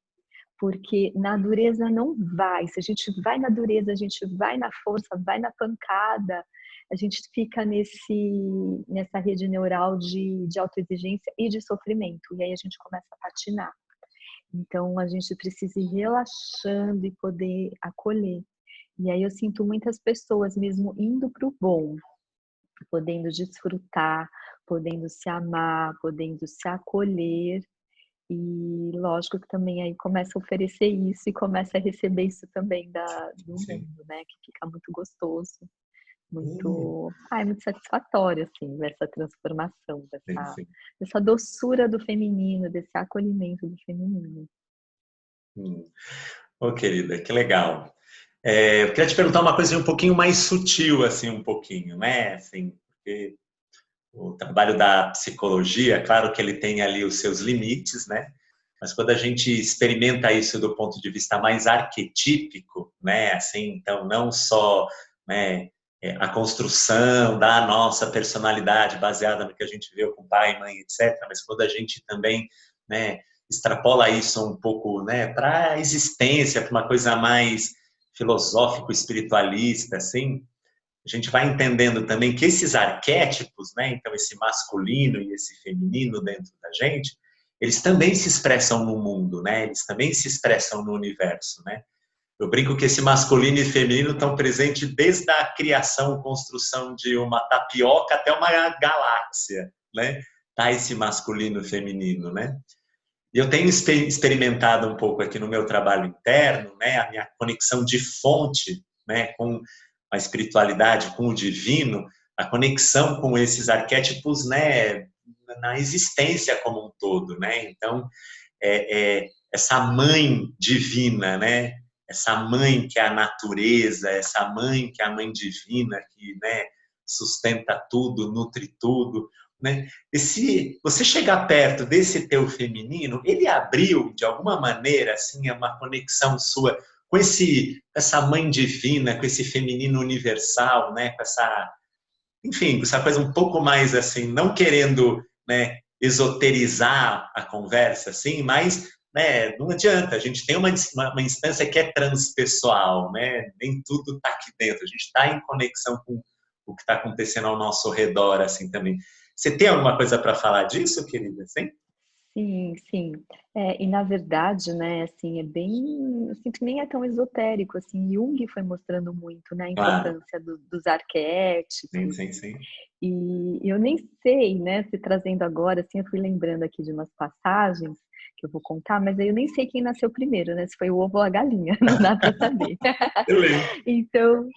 Porque na dureza não vai. Se a gente vai na dureza, a gente vai na força, vai na pancada, a gente fica nessa rede neural de autoexigência e de sofrimento. E aí a gente começa a patinar. Então a gente precisa ir relaxando e poder acolher. E aí eu sinto muitas pessoas mesmo indo para o bom, podendo desfrutar, podendo se amar, podendo se acolher. E lógico que também aí começa a oferecer isso e começa a receber isso também do Sim. mundo, né? Que fica muito gostoso, Hum, muito satisfatório, assim, ver essa transformação, sim, sim. dessa doçura do feminino, desse acolhimento do feminino. Hum. Ô, querida, que legal. Eu queria te perguntar uma coisa um pouquinho mais sutil, assim, um pouquinho, né? Assim, porque o trabalho da psicologia, claro que ele tem ali os seus limites, né? Mas quando a gente experimenta isso do ponto de vista mais arquetípico, né? Assim, então não só, né, a construção da nossa personalidade baseada no que a gente viu com pai, mãe, etc. Mas quando a gente também, né, extrapola isso um pouco, né, para a existência, para uma coisa mais filosófico, espiritualista, assim, a gente vai entendendo também que esses arquétipos, né, então esse masculino e esse feminino dentro da gente, eles também se expressam no mundo, né? Eles também se expressam no universo, né? Eu brinco que esse masculino e feminino estão presentes desde a criação, construção de uma tapioca até uma galáxia, né? Tá esse masculino e feminino, né? E eu tenho experimentado um pouco aqui no meu trabalho interno, né, a minha conexão de fonte, né, com a espiritualidade, com o divino, a conexão com esses arquétipos, né, na existência como um todo, né? Então, essa mãe divina, né? Essa mãe que é a natureza, essa mãe que é a mãe divina, que, né, sustenta tudo, nutre tudo, né? E se você chegar perto desse teu feminino, ele abriu de alguma maneira assim uma conexão sua com essa mãe divina, com esse feminino universal, né? Com essa, enfim, com essa coisa um pouco mais assim, não querendo, né, esoterizar a conversa, assim, mas, né, não adianta. A gente tem uma instância que é transpessoal, né? Nem tudo está aqui dentro. A gente está em conexão com o que está acontecendo ao nosso redor, assim, também. Você tem alguma coisa para falar disso, querida? Sim? Sim, sim. E na verdade, né, assim, eu sinto que nem é tão esotérico, assim, Jung foi mostrando muito, né, a Claro. importância dos Sim, arquétipos, sim, sim. e eu nem sei, né, se trazendo agora, assim, eu fui lembrando aqui de umas passagens que eu vou contar, mas aí eu nem sei quem nasceu primeiro, né, se foi o ovo ou a galinha, não dá para saber. Beleza. Então,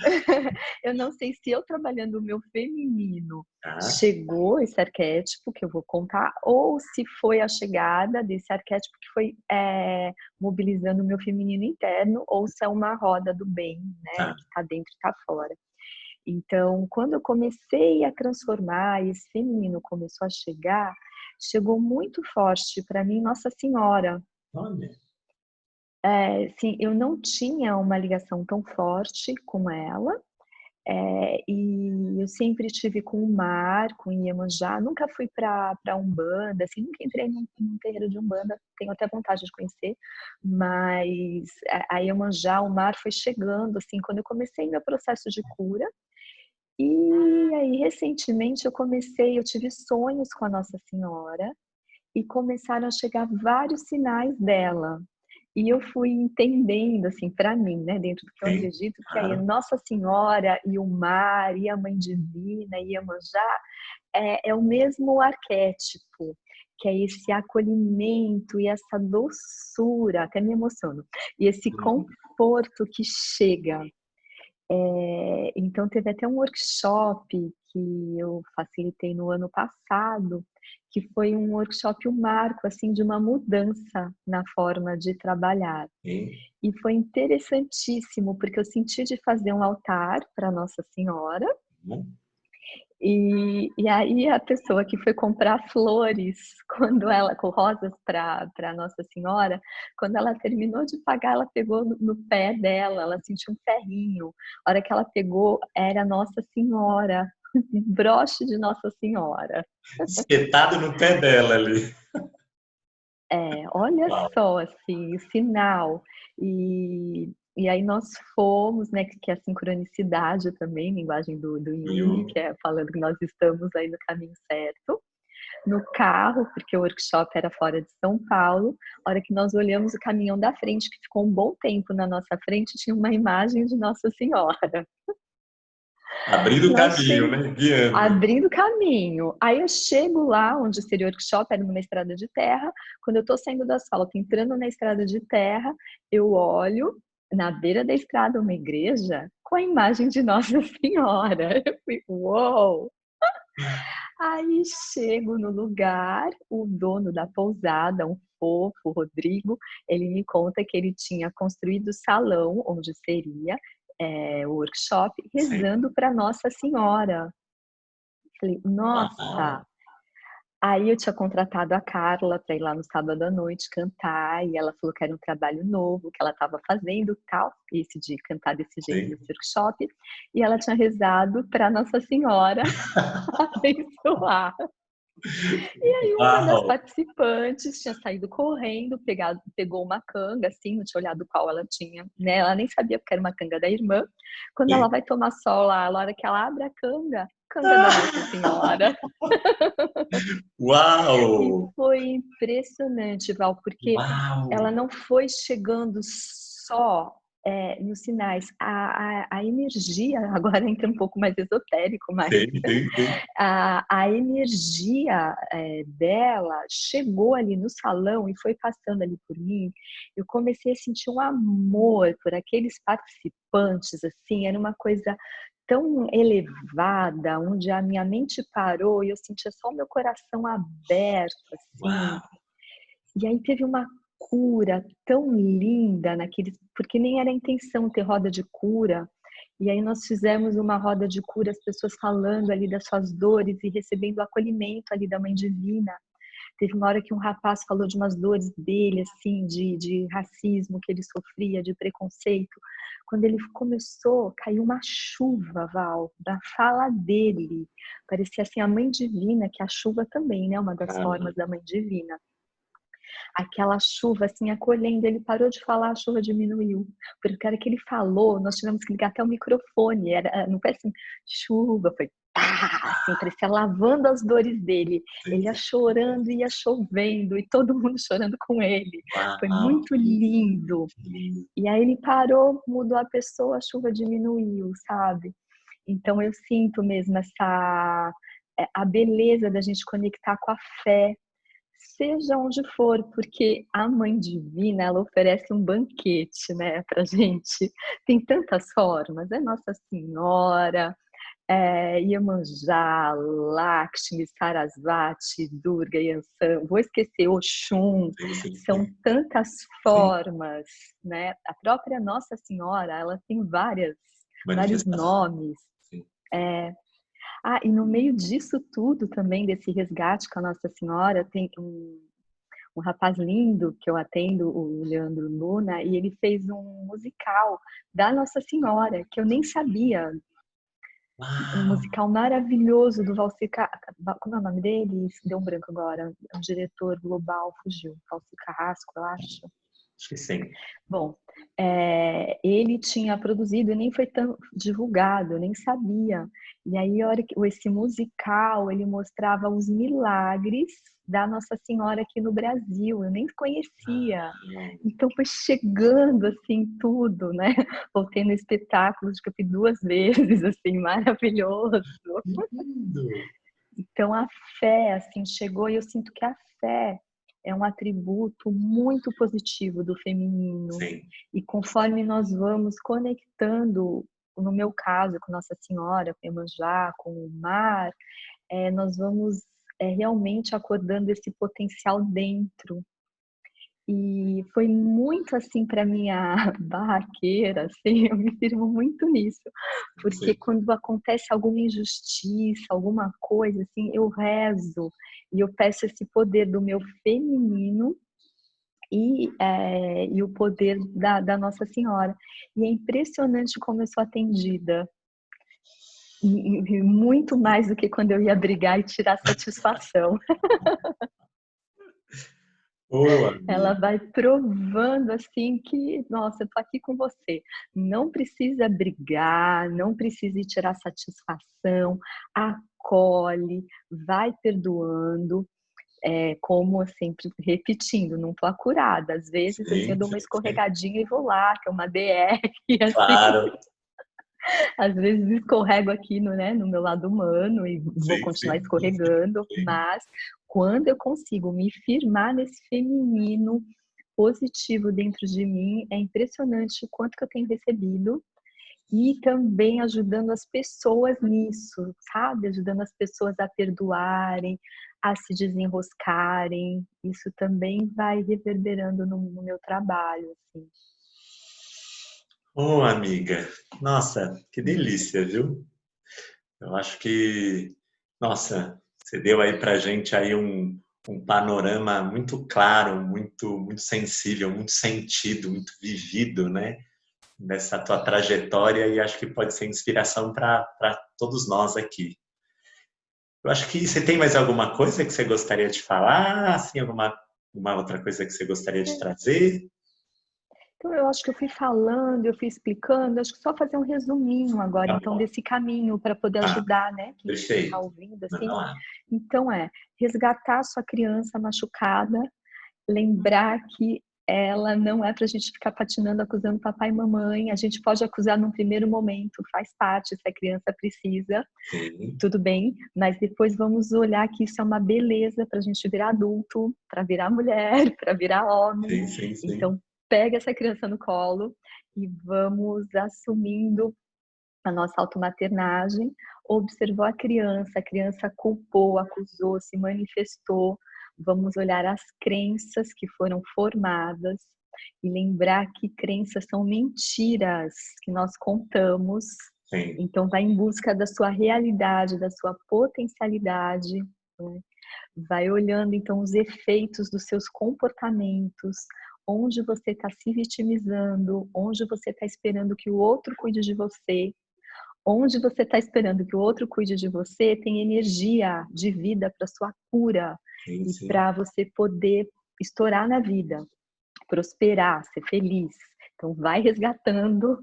eu não sei se eu trabalhando o meu feminino Tá. chegou esse arquétipo que eu vou contar, ou se foi a chegada desse arquétipo que foi mobilizando o meu feminino interno, ou se é uma roda do bem, né, Tá. que está dentro e está fora. Então, quando eu comecei a transformar, e esse feminino começou a chegar, chegou muito forte para mim Nossa Senhora. Olha. Sim, eu não tinha uma ligação tão forte com ela, e eu sempre estive com o mar, com Iemanjá, nunca fui para Umbanda, assim, nunca entrei num terreiro de Umbanda, tenho até vontade de conhecer, mas a Iemanjá, o mar foi chegando, assim, quando eu comecei meu processo de cura. E aí recentemente eu tive sonhos com a Nossa Senhora, e começaram a chegar vários sinais dela. E eu fui entendendo, assim, para mim, né, dentro do que eu Sim, acredito, que aí claro. Nossa Senhora e o mar e a Mãe Divina e Iemanjá é o mesmo arquétipo, que é esse acolhimento e essa doçura, até me emociono, e esse Uhum. conforto que chega. Então teve até um workshop que eu facilitei no ano passado, que foi um workshop, um marco, assim, de uma mudança na forma de trabalhar. Sim. E foi interessantíssimo, porque eu senti de fazer um altar para Nossa Senhora, Bom. e aí a pessoa que foi comprar flores, quando ela com rosas para Nossa Senhora, quando ela terminou de pagar, ela pegou no pé dela, ela sentiu um ferrinho. A hora que ela pegou, era Nossa Senhora, um broche de Nossa Senhora. Espetado no pé dela ali. Olha Uau. só, assim, o sinal. E aí nós fomos, né, que é a sincronicidade também, linguagem do Yin, Viu? que é falando que nós estamos aí no caminho certo. No carro, porque o workshop era fora de São Paulo, a hora que nós olhamos o caminhão da frente, que ficou um bom tempo na nossa frente, tinha uma imagem de Nossa Senhora. Abrindo o Nós caminho, che né? Guiando. Abrindo caminho. Aí eu chego lá onde seria o workshop, era numa estrada de terra. Quando eu tô saindo do asfalto, entrando na estrada de terra, eu olho na beira da estrada uma igreja com a imagem de Nossa Senhora. Eu fui, uou! Aí chego no lugar, o dono da pousada, um fofo, o Rodrigo, ele me conta que ele tinha construído o salão onde seria o workshop, Sim. rezando para Nossa Senhora. Falei, Uau. nossa. Aí eu tinha contratado a Carla para ir lá no sábado à noite cantar, e ela falou que era um trabalho novo que ela estava fazendo, tal, esse de cantar desse jeito Sim. nesse workshop, e ela tinha rezado para Nossa Senhora abençoar. E aí uma das Uau. participantes tinha saído correndo, pegou uma canga, assim, não tinha olhado qual ela tinha, né? Ela nem sabia porque era uma canga da irmã. Quando ela Sim. vai tomar sol lá, a hora que ela abre a canga da Nossa Senhora. E Uau. foi impressionante, Val, porque ela Uau. não foi chegando só, nos sinais. A energia, agora entra um pouco mais esotérico, mas Sim, sim, sim. a energia, dela chegou ali no salão e foi passando ali por mim. Eu comecei a sentir um amor por aqueles participantes, assim, era uma coisa tão elevada, onde a minha mente parou e eu sentia só o meu coração aberto, assim. Uau. E aí teve uma cura tão linda naqueles, porque nem era a intenção ter roda de cura. E aí nós fizemos uma roda de cura, as pessoas falando ali das suas dores e recebendo o acolhimento ali da Mãe Divina. Teve uma hora que um rapaz falou de umas dores dele, assim, de racismo que ele sofria, de preconceito. Quando ele começou, caiu uma chuva, Val, da fala dele. Parecia assim a Mãe Divina, que a chuva também, né? Uma das Ah, formas da Mãe Divina. Aquela chuva, assim, acolhendo. Ele parou de falar, a chuva diminuiu. Porque a hora que ele falou, nós tivemos que ligar até o microfone. Não foi assim, chuva, foi pá, assim, parecia lavando as dores dele. sim, Ele ia sim. chorando, ia chovendo, e todo mundo chorando com ele. Foi Uau. muito lindo. Que lindo. E aí ele parou, mudou a pessoa, a chuva diminuiu, sabe? Então eu sinto mesmo a beleza da gente conectar com a fé, seja onde for, porque a Mãe Divina, ela oferece um banquete, né, pra gente. Tem tantas formas, é Nossa Senhora, Iemanjá, Lakshmi, Sarasvati, Durga, Yansan, vou esquecer, Oxum, Sim, sim, são sim. tantas Sim. formas, né? A própria Nossa Senhora, ela tem vários Manifestação. nomes. Sim. E no meio disso tudo também, desse resgate com a Nossa Senhora, tem um rapaz lindo que eu atendo, o Leandro Luna, e ele fez um musical da Nossa Senhora, que eu nem sabia. Um Uau. musical maravilhoso do Valci como é o nome dele? Deu um branco agora. É um diretor global, fugiu. Valci Carrasco, eu acho. Acho que sim. Bom, ele tinha produzido e nem foi tão divulgado, eu nem sabia. E aí, a hora que esse musical, ele mostrava os milagres da Nossa Senhora aqui no Brasil, eu nem conhecia. Uau. Então foi chegando assim tudo, né? Voltei no espetáculo, acho que eu fui 2 vezes, assim, maravilhoso. Que lindo. Então a fé, assim, chegou e eu sinto que a fé é um atributo muito positivo do feminino. Sim. E conforme nós vamos conectando no meu caso, com Nossa Senhora, com Iemanjá, com o mar, nós vamos realmente acordando esse potencial dentro. E foi muito assim para minha barraqueira, assim, eu me firmo muito nisso, porque Sim. quando acontece alguma injustiça, alguma coisa assim, eu rezo e eu peço esse poder do meu feminino e o poder da Nossa Senhora. E é impressionante como eu sou atendida. E muito mais do que quando eu ia brigar e tirar satisfação. Ô, Ela amiga. vai provando assim que, nossa, eu tô aqui com você. Não precisa brigar, não precisa ir tirar satisfação, acolhe, vai perdoando. Como eu sempre repetindo, não tô acurada. Às vezes, assim, eu Sim, dou uma sim, sim. escorregadinha e vou lá, que é uma DR, assim. Claro. Às vezes escorrego aqui no meu lado humano e vou Sim, continuar sim, sim, sim, escorregando, sim. mas quando eu consigo me firmar nesse feminino positivo dentro de mim, é impressionante o quanto que eu tenho recebido e também ajudando as pessoas nisso, sabe? Ajudando as pessoas a perdoarem, a se desenroscarem. Isso também vai reverberando no meu trabalho, assim. Ô, amiga. Nossa, que delícia, viu? Eu acho que, nossa, você deu aí pra gente aí um panorama muito claro, muito sensível, muito sentido, muito vivido, né? Dessa tua trajetória e acho que pode ser inspiração para todos nós aqui. Eu acho que você tem mais alguma coisa que você gostaria de falar, assim, uma outra coisa que você gostaria de trazer? Então, eu acho que eu fui falando, eu fui explicando, acho que só fazer um resuminho agora, Tá então, bom, desse caminho para poder tá, ajudar, né, quem está perfeito. ouvindo, Manda assim. lá. Então, resgatar a sua criança machucada, lembrar que ela não é para a gente ficar patinando, acusando papai e mamãe. A gente pode acusar num primeiro momento, faz parte, se a criança precisa, Sim, tudo bem, mas depois vamos olhar que isso é uma beleza para a gente virar adulto, para virar mulher, para virar homem. sim, sim, sim. Então, pega essa criança no colo e vamos assumindo a nossa automaternagem. Observou a criança culpou, acusou, se manifestou. Vamos olhar as crenças que foram formadas e lembrar que crenças são mentiras que nós contamos. Sim, Então, vai em busca da sua realidade, da sua potencialidade, né? Vai olhando, então, os efeitos dos seus comportamentos, onde você está se vitimizando, onde você está esperando que o outro cuide de você, onde você está esperando que o outro cuide de você, tem energia de vida para sua cura sim, e sim. para você poder estourar na vida, prosperar, ser feliz. Então vai resgatando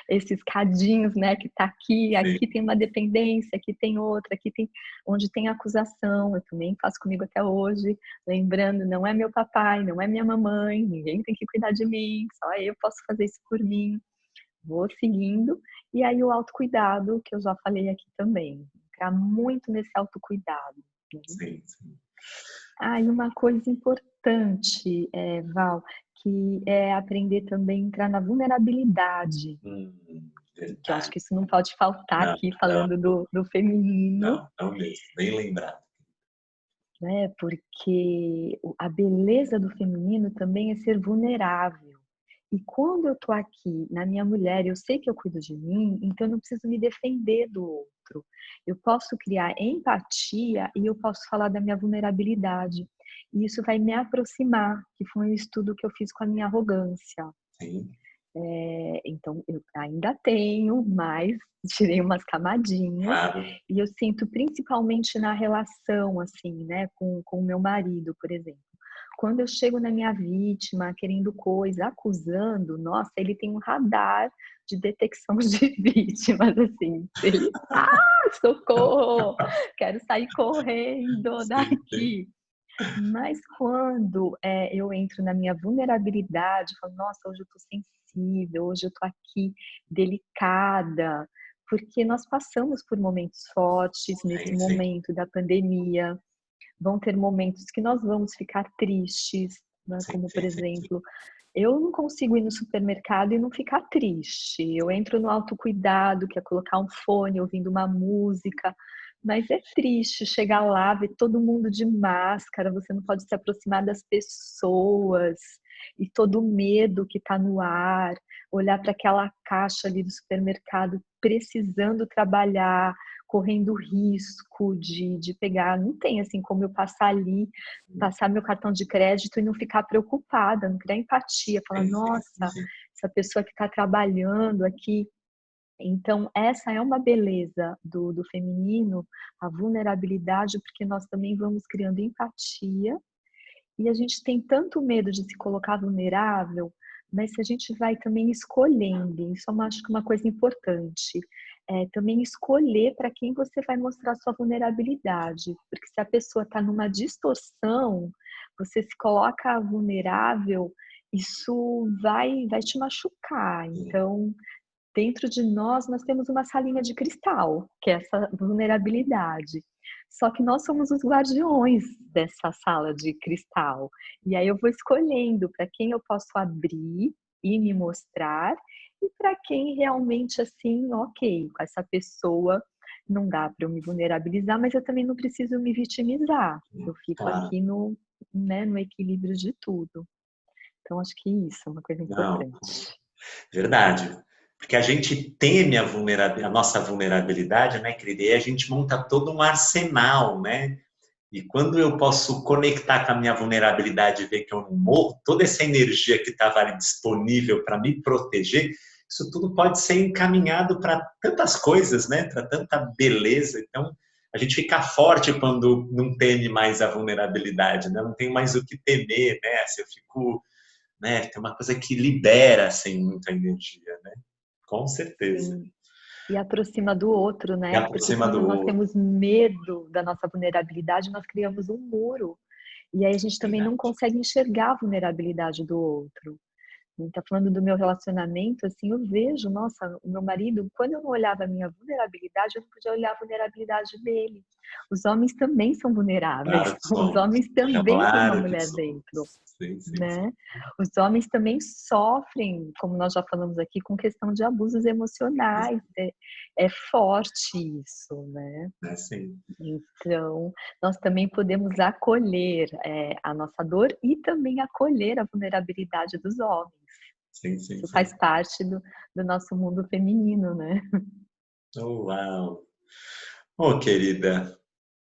esses cadinhos, né, que tá Sim. aqui tem uma dependência, aqui tem outra, aqui tem onde tem acusação, eu também faço comigo até hoje, lembrando, não é meu papai, não é minha mamãe, ninguém tem que cuidar de mim, só eu posso fazer isso por mim. Vou seguindo, e aí o autocuidado, que eu já falei aqui também, entrar muito nesse autocuidado, né. Sim, sim. E uma coisa importante, Val, que é aprender também a entrar na vulnerabilidade, que eu acho Verdade. que isso não pode faltar Não, aqui não, falando do feminino, não, não mesmo. Bem lembrado. né, porque a beleza do feminino também é ser vulnerável. E quando eu tô aqui na minha mulher, eu sei que eu cuido de mim, então eu não preciso me defender do outro. Eu posso criar empatia e eu posso falar da minha vulnerabilidade. E isso vai me aproximar, que foi um estudo que eu fiz com a minha arrogância. Sim, Então eu ainda tenho, mas tirei umas camadinhas claro. e eu sinto principalmente na relação, assim, né, com o meu marido, por exemplo. Quando eu chego na minha vítima querendo coisa, acusando, nossa, ele tem um radar de detecção de vítimas, assim. Ele, socorro, quero sair correndo Sim, sim. daqui. Mas quando, eu entro na minha vulnerabilidade, falo: "Nossa, hoje eu tô sensível, hoje eu tô aqui delicada", porque nós passamos por momentos fortes nesse Sim, sim. momento da pandemia, vão ter momentos que nós vamos ficar tristes, né, Sim, como por sim, sim, sim. exemplo, Eu não consigo ir no supermercado e não ficar triste. Eu entro no autocuidado, que é colocar um fone ouvindo uma música, mas é triste chegar lá, ver todo mundo de máscara, você não pode se aproximar das pessoas, e todo o medo que está no ar, olhar para aquela caixa ali do supermercado precisando trabalhar, correndo risco de pegar. Não tem assim como eu passar ali, passar meu cartão de crédito e não ficar preocupada, não criar empatia, falar, Sim, sim, nossa, sim. essa pessoa que está trabalhando aqui. Então, essa é uma beleza do feminino, a vulnerabilidade, porque nós também vamos criando empatia e a gente tem tanto medo de se colocar vulnerável, mas se a gente vai também escolhendo, isso eu acho que é uma coisa importante, também escolher para quem você vai mostrar sua vulnerabilidade, porque se a pessoa está numa distorção, você se coloca vulnerável, isso vai te machucar. Então, dentro de nós temos uma salinha de cristal, que é essa vulnerabilidade. Só que nós somos os guardiões dessa sala de cristal. E aí eu vou escolhendo para quem eu posso abrir e me mostrar e para quem realmente assim, ok, com essa pessoa não dá para eu me vulnerabilizar, mas eu também não preciso me vitimizar. Eu fico Claro. aqui no, né, no equilíbrio de tudo. Então acho que isso é uma coisa Não, importante. verdade. Porque a gente teme a nossa vulnerabilidade, né, querida? E a gente monta todo um arsenal, né? E quando eu posso conectar com a minha vulnerabilidade e ver que eu não morro, toda essa energia que estava ali disponível para me proteger, isso tudo pode ser encaminhado para tantas coisas, né? Para tanta beleza. Então, a gente fica forte quando não teme mais a vulnerabilidade, né? Não tem mais o que temer, né? Assim, eu fico, né? Tem uma coisa que libera assim muita energia, né? Com certeza. Sim. E aproxima do outro, E né? Porque aproxima do quando nós outro, temos medo da nossa vulnerabilidade, nós criamos um muro. E aí a gente também não verdade. consegue enxergar a vulnerabilidade do outro. Tá falando do meu relacionamento, assim, eu vejo, nossa, o meu marido, quando eu não olhava a minha vulnerabilidade, eu não podia olhar a vulnerabilidade dele. Os homens também são vulneráveis. Claro que Os somos. homens também têm uma Claro que mulher somos. dentro, Sim, sim, sim. né? Os homens também sofrem, como nós já falamos aqui, com questão de abusos emocionais. É forte isso, né? É sim. Então, nós também podemos acolher, a nossa dor e também acolher a vulnerabilidade dos homens. Sim, sim, Isso sim. faz parte do nosso mundo feminino, né. Oh, uau! Oh, querida,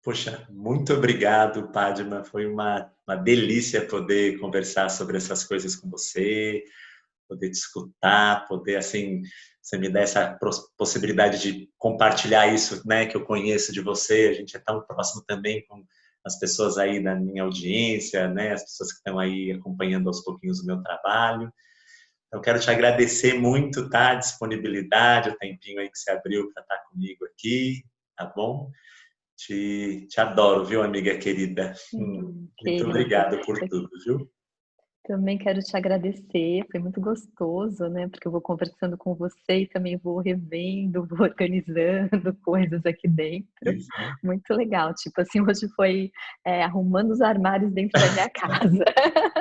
poxa, muito obrigado, Padma. Foi uma delícia poder conversar sobre essas coisas com você, poder te escutar, poder, assim, você me dá essa possibilidade de compartilhar isso, né, que eu conheço de você. A gente é tão próximo também com as pessoas aí da minha audiência, né, as pessoas que estão aí acompanhando aos pouquinhos o meu trabalho. Então, quero te agradecer muito, tá? A disponibilidade, o tempinho aí que você abriu para estar comigo aqui, tá bom? Te adoro, viu, amiga querida? Muito Querido, obrigado por eu tudo, viu? também quero te agradecer, foi muito gostoso, né, porque eu vou conversando com você e também vou revendo, vou organizando coisas aqui dentro. Sim, sim. Muito legal, tipo assim, hoje foi, arrumando os armários dentro da minha casa,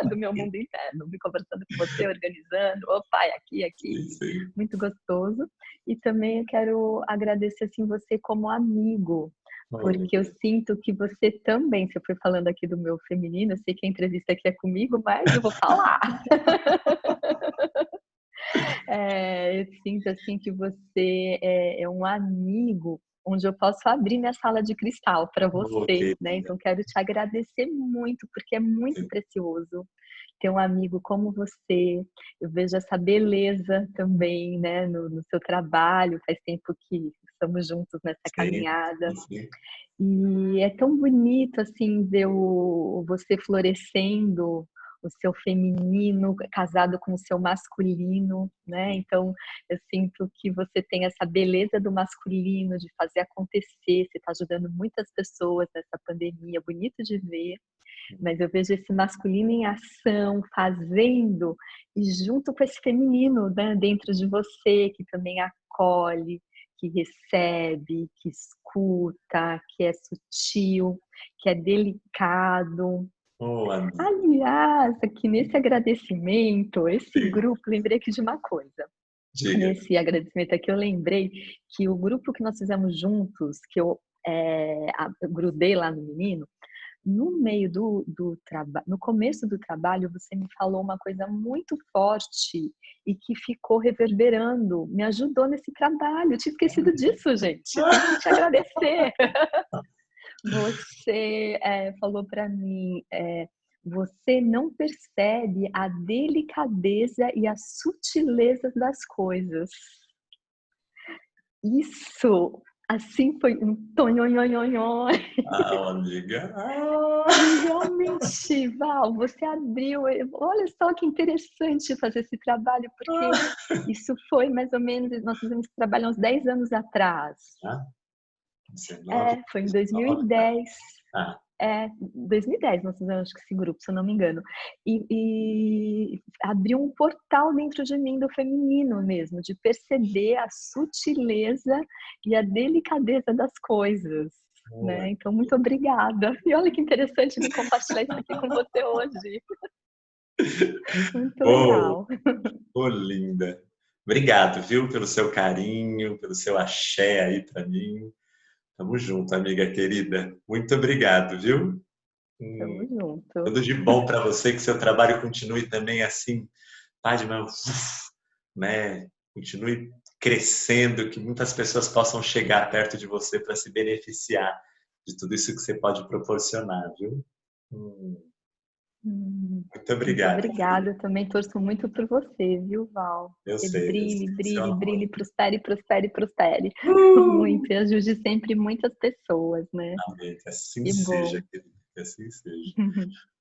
do meu mundo interno. Fui conversando com você, organizando, opa, é aqui, aqui. Sim, sim. Muito gostoso. E também eu quero agradecer, assim, você como amigo, Oh, porque eu sinto que você também, você foi falando aqui do meu feminino, eu sei que a entrevista aqui é comigo, mas eu vou falar. Eu sinto assim que você é um amigo onde eu posso abrir minha sala de cristal para oh, você, né? querida. Então quero te agradecer muito, porque é muito Sim, precioso ter um amigo como você. Eu vejo essa beleza também, né, no seu trabalho. Faz tempo que estamos juntos nessa sim, caminhada. sim. E é tão bonito, assim, ver você florescendo, o seu feminino casado com o seu masculino, né. Então, eu sinto que você tem essa beleza do masculino, de fazer acontecer, você está ajudando muitas pessoas nessa pandemia, bonito de ver, mas eu vejo esse masculino em ação, fazendo, e junto com esse feminino, né, dentro de você, que também acolhe, que recebe, que escuta, que é sutil, que é delicado. Oh, amiga. Aliás, aqui nesse agradecimento, esse Diga. grupo, lembrei aqui de uma coisa. Diga. Nesse agradecimento aqui, eu lembrei que o grupo que nós fizemos juntos, que eu grudei lá no menino, no meio do trabalho, no começo do trabalho, você me falou uma coisa muito forte e que ficou reverberando, me ajudou nesse trabalho. Eu tinha esquecido disso, gente. Tenho que te agradecer. Você falou para mim, você não percebe a delicadeza e a sutileza das coisas. Isso, assim, foi um tonhonhonhonhon. Ah, amiga. E realmente, Val, você abriu. Olha só que interessante fazer esse trabalho, porque isso foi mais ou menos. Nós fizemos esse trabalho há uns 10 anos atrás. Ah, 19, Foi em 19, tá. 2010. Ah, 2010 nós fizemos, acho que esse grupo, se eu não me engano. E abriu um portal dentro de mim do feminino mesmo, de perceber a sutileza e a delicadeza das coisas. boa. Né? Então, muito obrigada. E olha que interessante de compartilhar isso aqui com você hoje. Muito Oh, legal. oh, linda. Obrigado, viu, pelo seu carinho, pelo seu axé aí para mim. Tamo junto, amiga querida. Muito obrigado, viu? Tamo junto. Tudo de bom para você, que seu trabalho continue também assim, Padma, né? Continue crescendo, que muitas pessoas possam chegar perto de você para se beneficiar de tudo isso que você pode proporcionar, viu? Muito Muito obrigado, obrigada. querida. Eu também torço muito por você, viu, Val? Eu Você sei, brilhe, seu brilhe, amor. brilhe, prospere, prospere, prospere. Muito. E ajude sempre muitas pessoas, né? Amém. Que assim Que seja, bom. querida. Que assim seja.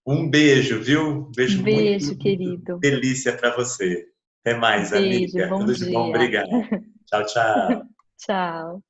Um beijo, viu? Um beijo muito, Beijo, muito querido. delícia para você. Até mais, Beijo, amiga. bom Tudo de bom. dia. Obrigado. Tchau, tchau. Tchau.